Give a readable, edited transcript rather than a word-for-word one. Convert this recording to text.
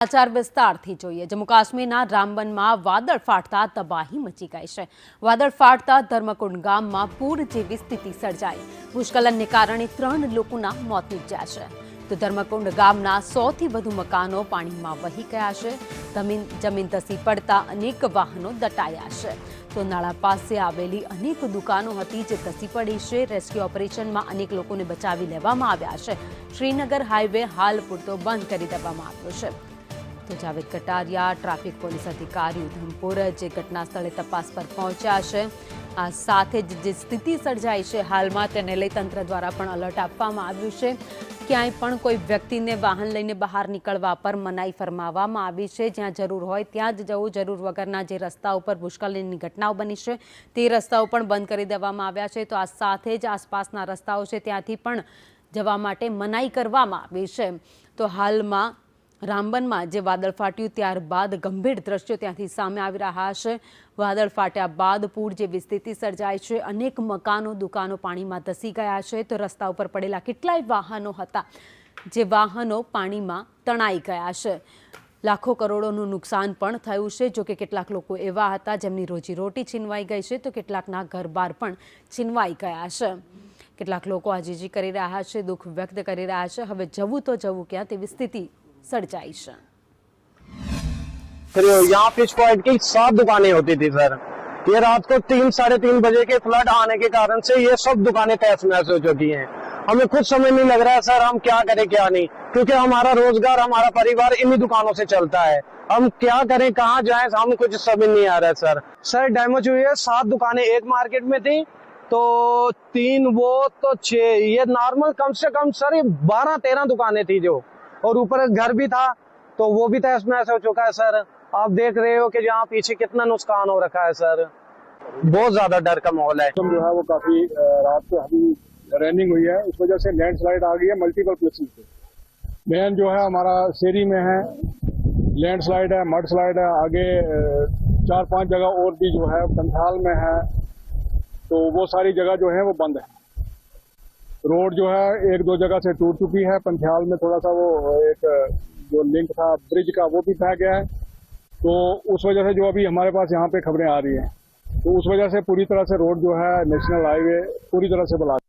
સમાચાર વિસ્તારથી જોઈએ। જમ્મુ કાશ્મીરના રામબનમાં વાદળ ફાટતા તબાહી મચી ગઈ છે। વાદળ ફાટતા ધર્મકુંડ ગામમાં પૂર જેવી સ્થિતિ સર્જાઈ। ભૂસ્ખલનને કારણે 3 લોકોના મોત નીપજ્યા છે, તો ધર્મકુંડ ગામના 100થી વધુ મકાનો પાણીમાં વહી ગયા છે। જમીન ધસી પડતા અનેક વાહનો દટાયા છે, તો નાળા પાસે આવેલી અનેક દુકાનો હતી જે ધસી પડી છે। રેસ્ક્યુ ઓપરેશનમાં અનેક લોકોને બચાવી લેવામાં આવ્યા છે। શ્રીનગર હાઈવે હાલ પૂરતો બંધ કરી દેવામાં આવ્યો છે। તો જાવેદ કટારિયા ટ્રાફિક પોલીસ અધિકારી ઉધમપુર જે ઘટના સ્થળે તપાસ પર પહોંચ્યા છે। આ સાથે જ જે સ્થિતિ સર્જાઈ છે હાલમાં તેને લઈ તંત્ર દ્વારા પણ એલર્ટ આપવામાં આવ્યું છે। ક્યાંય પણ કોઈ વ્યક્તિને વાહન લઈને બહાર નીકળવા પર મનાઈ ફરમાવવામાં આવી છે। જ્યાં જરૂર હોય ત્યાં જ જવું, જરૂર વગરના જે રસ્તા ઉપર ભૂસ્ખલનની ઘટનાઓ બની છે તે રસ્તાઓ પણ બંધ કરી દેવામાં આવ્યા છે। તો આ સાથે જ આસપાસના રસ્તાઓ છે ત્યાંથી પણ જવા માટે મનાઈ કરવામાં આવી છે। તો હાલમાં રામબનમાં જે વાદળ ફાટ્યું ત્યારબાદ ગંભીર દ્રશ્યો ત્યાંથી સામે આવી રહ્યા છે। વાદળ ફાટ્યા બાદ પૂર જેવી સ્થિતિ સર્જાઈ છે। અનેક મકાનો, દુકાનો પાણીમાં ધસી ગયા છે, તો રસ્તા ઉપર પડેલા કેટલાય વાહનો હતા જે વાહનો પાણીમાં તણાઈ ગયા છે। લાખો કરોડોનું નુકસાન પણ થયું છે। જો કે કેટલાક લોકો એવા હતા જેમની રોજીરોટી છીનવાઈ ગઈ છે, તો કેટલાકના ઘરબાર પણ છીનવાઈ ગયા છે। કેટલાક લોકો આજીજી કરી રહ્યા છે, દુઃખ વ્યક્ત કરી રહ્યા છે। હવે જવું તો જવું ક્યાં તેવી સ્થિતિ सड़चाई से। यहाँ फिश पॉइंट की 7 दुकानें होती थी सर। ये रात को 3 साढ़े 3 बजे के फ्लड आने के कारण से ये सब दुकानें तहस नहस हो चुकी हैं। हमें खुद समझ नहीं लग रहा है सर हम क्या करें क्या नहीं, क्योंकि हमारा रोजगार, हमारा परिवार इन्हीं दुकानों से चलता है। हम क्या करें, कहाँ जाएं, हम कुछ समझ नहीं आ रहा है सर डैमेज हुई है। 7 दुकानें एक मार्केट में थी, तो 3 वो तो 6, ये नॉर्मल कम से कम सर 12-13 दुकानें थी जो, और ऊपर एक घर भी था तो वो भी तहस नहस हो चुका है सर। आप देख रहे हो कि यहाँ पीछे कितना नुकसान हो रखा है सर। बहुत ज्यादा डर का माहौल है। जो है वो काफी रात को अभी रेनिंग हुई है, उस वजह से लैंडस्लाइड आ गई है मल्टीपल प्लेसेस पे। मेन जो है हमारा शेरी में है लैंडस्लाइड है, मड स्लाइड है। आगे 4-5 जगह और भी जो है पंथाल में है, तो वो सारी जगह जो है वो बंद है। रोड जो है 1-2 जगह से टूट चुकी है। पंथाल में थोड़ा सा वो एक जो लिंक था ब्रिज का वो भी बह गया है, तो उस वजह से जो अभी हमारे पास यहाँ पे खबरें आ रही हैं, तो उस वजह से पूरी तरह से रोड जो है नेशनल हाईवे पूरी तरह से ब्लॉक